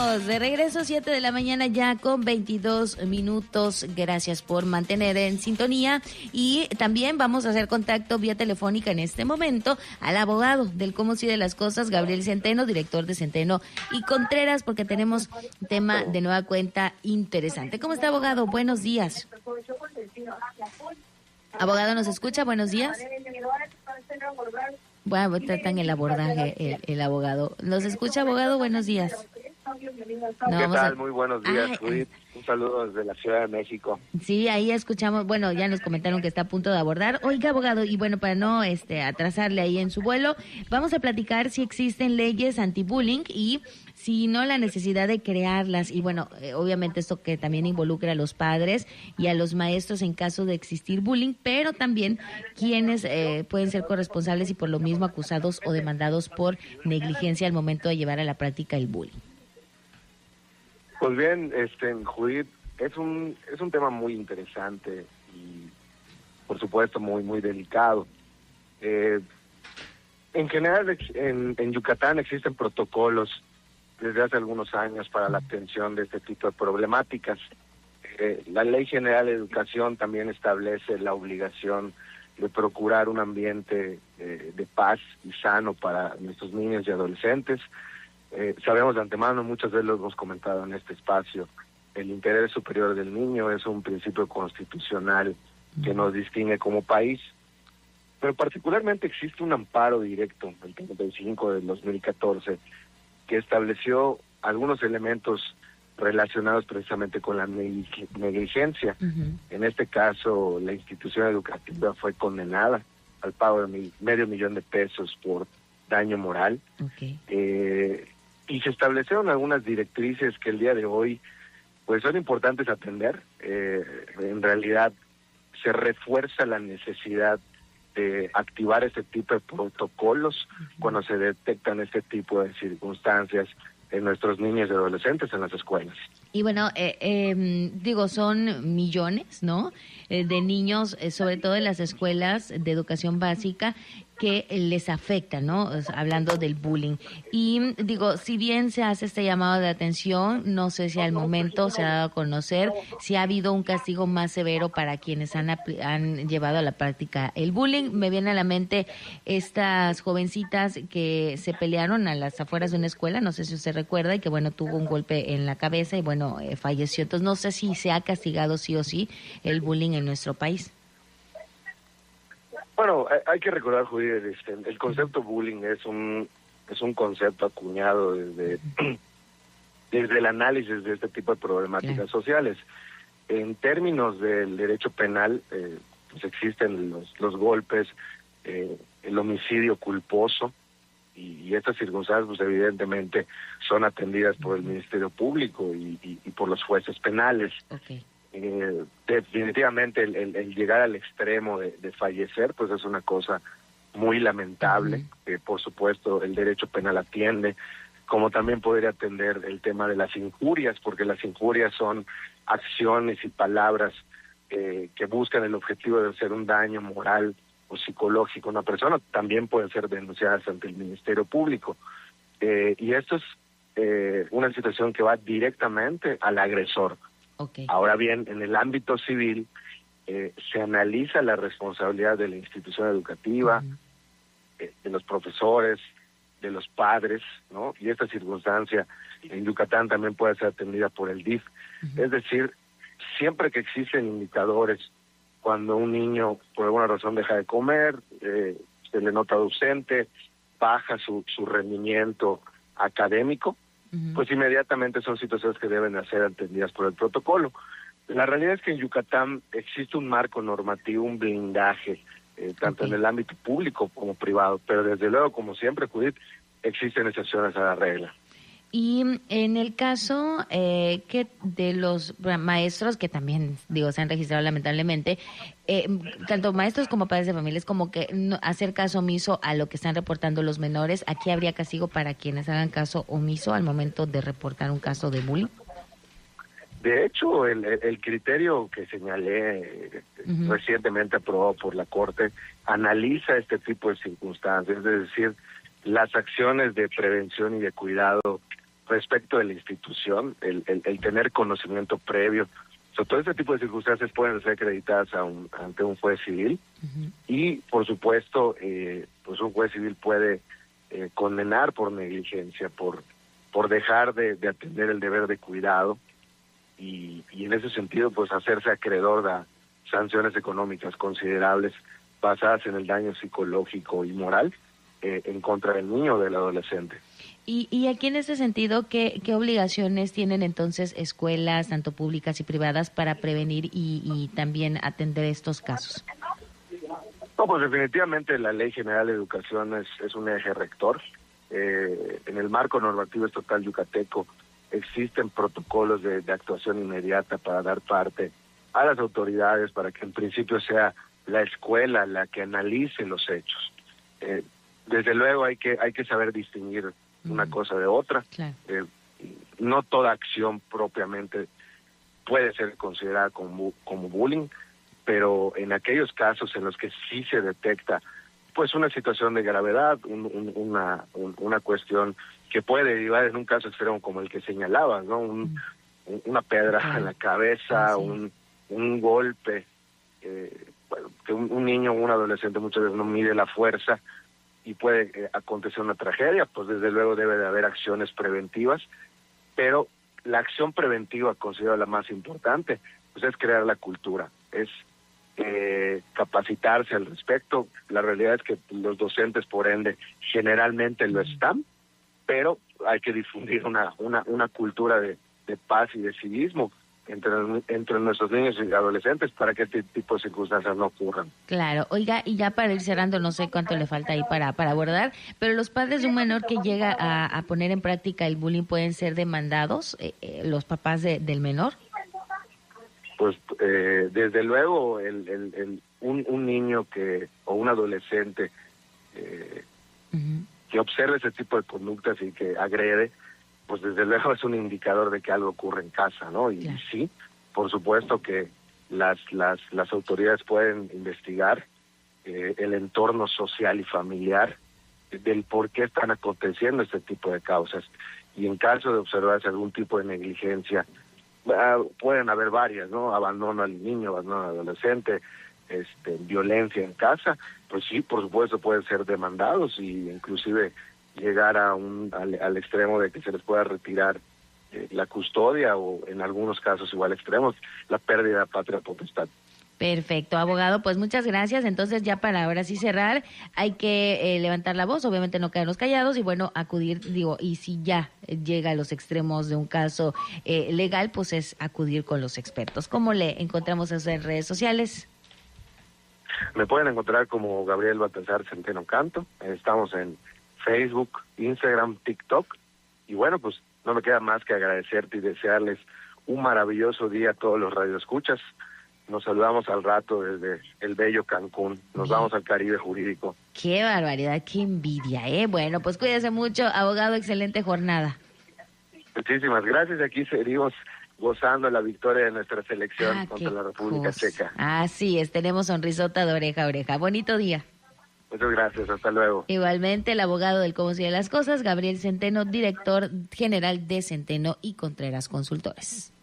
estamos de regreso, 7 de la mañana ya con 22 minutos. Gracias por mantener en sintonía y también vamos a hacer contacto vía telefónica en este momento al abogado del Cómo Sí de las Cosas, Gabriel Centeno, director de Centeno y Contreras, porque tenemos un tema de nueva cuenta interesante. ¿Cómo está, abogado? Buenos días. Abogado, ¿nos escucha? Buenos días. Bueno, tratan el abordaje, el abogado. ¿Nos escucha, abogado? Buenos días. ¿Qué tal? Muy buenos días, Judith. Un saludo desde la Ciudad de México. Sí, ahí escuchamos, bueno, ya nos comentaron que está a punto de abordar. Oiga, abogado, y bueno, para no atrasarle ahí en su vuelo, vamos a platicar si existen leyes anti-bullying y si no la necesidad de crearlas. Y bueno, obviamente esto que también involucra a los padres y a los maestros en caso de existir bullying, pero también quienes pueden ser corresponsables y por lo mismo acusados o demandados por negligencia al momento de llevar a la práctica el bullying. Pues bien, Judith, es un tema muy interesante y por supuesto muy delicado. En general en Yucatán existen protocolos desde hace algunos años para la atención de este tipo de problemáticas. La Ley General de Educación también establece la obligación de procurar un ambiente de paz y sano para nuestros niños y adolescentes. Sabemos de antemano, muchas veces lo hemos comentado en este espacio, el interés superior del niño es un principio constitucional que nos distingue como país, pero particularmente existe un amparo directo, el 35 del 2014, que estableció algunos elementos relacionados precisamente con la negligencia. En este caso, la institución educativa fue condenada al pago de $500,000 por daño moral. Y se establecieron algunas directrices que el día de hoy pues son importantes atender. En realidad se refuerza la necesidad de activar este tipo de protocolos cuando se detectan este tipo de circunstancias en nuestros niños y adolescentes en las escuelas. Y bueno, son millones, ¿no? De niños, sobre todo en las escuelas de educación básica, que les afecta, ¿no? Hablando del bullying. Y si bien se hace este llamado de atención, no sé si al momento se ha dado a conocer si ha habido un castigo más severo para quienes han llevado a la práctica el bullying. Me viene a la mente estas jovencitas que se pelearon a las afueras de una escuela, no sé si usted recuerda, y que bueno, tuvo un golpe en la cabeza y bueno, falleció. Entonces no sé si se ha castigado sí o sí el bullying en nuestro país. Bueno, hay que recordar, Judith, el concepto bullying es un concepto acuñado desde el análisis de este tipo de problemáticas sociales. En términos del derecho penal, pues existen los golpes, el homicidio culposo, y estas circunstancias, pues evidentemente, son atendidas por el Ministerio Público y por los jueces penales. Definitivamente el llegar al extremo de fallecer pues es una cosa muy lamentable. Por supuesto el derecho penal atiende, como también podría atender el tema de las injurias, porque las injurias son acciones y palabras que buscan el objetivo de hacer un daño moral o psicológico a una persona, también pueden ser denunciadas ante el Ministerio Público. Y esto es una situación que va directamente al agresor. Ahora bien, en el ámbito civil se analiza la responsabilidad de la institución educativa, de los profesores, de los padres, ¿no? Y esta circunstancia en Yucatán también puede ser atendida por el DIF. Es decir, siempre que existen indicadores, cuando un niño por alguna razón deja de comer, se le nota ausente, baja su rendimiento académico, pues inmediatamente son situaciones que deben ser atendidas por el protocolo. La realidad es que en Yucatán existe un marco normativo, un blindaje, tanto en el ámbito público como privado, pero desde luego, como siempre, Judith, existen excepciones a la regla. Y en el caso que de los maestros, que también, se han registrado lamentablemente, tanto maestros como padres de familias, como que hacer caso omiso a lo que están reportando los menores, ¿aquí habría castigo para quienes hagan caso omiso al momento de reportar un caso de bullying? De hecho, el criterio que señalé recientemente aprobado por la Corte analiza este tipo de circunstancias, es decir, las acciones de prevención y de cuidado respecto de la institución, el tener conocimiento previo. Todo este tipo de circunstancias pueden ser acreditadas ante un juez civil. Ujú. Y, por supuesto, pues un juez civil puede condenar por negligencia, por dejar de atender el deber de cuidado y en ese sentido, pues hacerse acreedor de sanciones económicas considerables basadas en el daño psicológico y moral en contra del niño o del adolescente. Y aquí en ese sentido, ¿qué obligaciones tienen entonces escuelas, tanto públicas y privadas, para prevenir y también atender estos casos? No, pues definitivamente la Ley General de Educación es un eje rector. En el marco normativo estatal yucateco existen protocolos de actuación inmediata para dar parte a las autoridades para que en principio sea la escuela la que analice los hechos. Desde luego hay que saber distinguir una cosa de otra. Claro. No toda acción propiamente puede ser considerada como bullying, pero en aquellos casos en los que sí se detecta pues una situación de gravedad, una cuestión que puede derivar en un caso extremo como el que señalabas, ¿no? Una pedra en la cabeza, un golpe, bueno, que un niño o un adolescente muchas veces no mide la fuerza y puede acontecer una tragedia, pues desde luego debe de haber acciones preventivas, pero la acción preventiva, considero la más importante, pues es crear la cultura, es capacitarse al respecto. La realidad es que los docentes, por ende, generalmente lo están, pero hay que difundir una cultura de paz y de civismo entre nuestros niños y adolescentes para que este tipo de circunstancias no ocurran. Claro. Oiga, y ya para ir cerrando, no sé cuánto le falta ahí para abordar, pero los padres de un menor que llega a poner en práctica el bullying pueden ser demandados, los papás del menor. Pues desde luego un niño o un adolescente que observe ese tipo de conductas y que agrede, pues desde luego es un indicador de que algo ocurre en casa, ¿no? Y claro, sí, por supuesto que las autoridades pueden investigar el entorno social y familiar del por qué están aconteciendo este tipo de causas. Y en caso de observarse algún tipo de negligencia, pueden haber varias, ¿no? Abandono al niño, abandono al adolescente, violencia en casa, pues sí, por supuesto pueden ser demandados y inclusive llegar al extremo de que se les pueda retirar la custodia o en algunos casos igual extremos, la pérdida de patria potestad. Perfecto, abogado, pues muchas gracias. Entonces ya para ahora sí cerrar, hay que levantar la voz, obviamente no quedarnos callados y bueno, acudir, y si ya llega a los extremos de un caso legal, pues es acudir con los expertos. ¿Cómo le encontramos eso en redes sociales? Me pueden encontrar como Gabriel Baltasar Centeno Canto, estamos en Facebook, Instagram, TikTok, y bueno, pues no me queda más que agradecerte y desearles un maravilloso día a todos los radioescuchas. Nos saludamos al rato desde el bello Cancún. Nos vamos al Caribe jurídico. Qué barbaridad, qué envidia, ¿eh? Bueno, pues cuídese mucho, abogado, excelente jornada. Muchísimas gracias. Aquí seguimos gozando la victoria de nuestra selección contra la República Checa. Así es, tenemos sonrisota de oreja a oreja. Bonito día. Muchas gracias, hasta luego. Igualmente, el abogado del Cómo Sigue las Cosas, Gabriel Centeno, director general de Centeno y Contreras Consultores.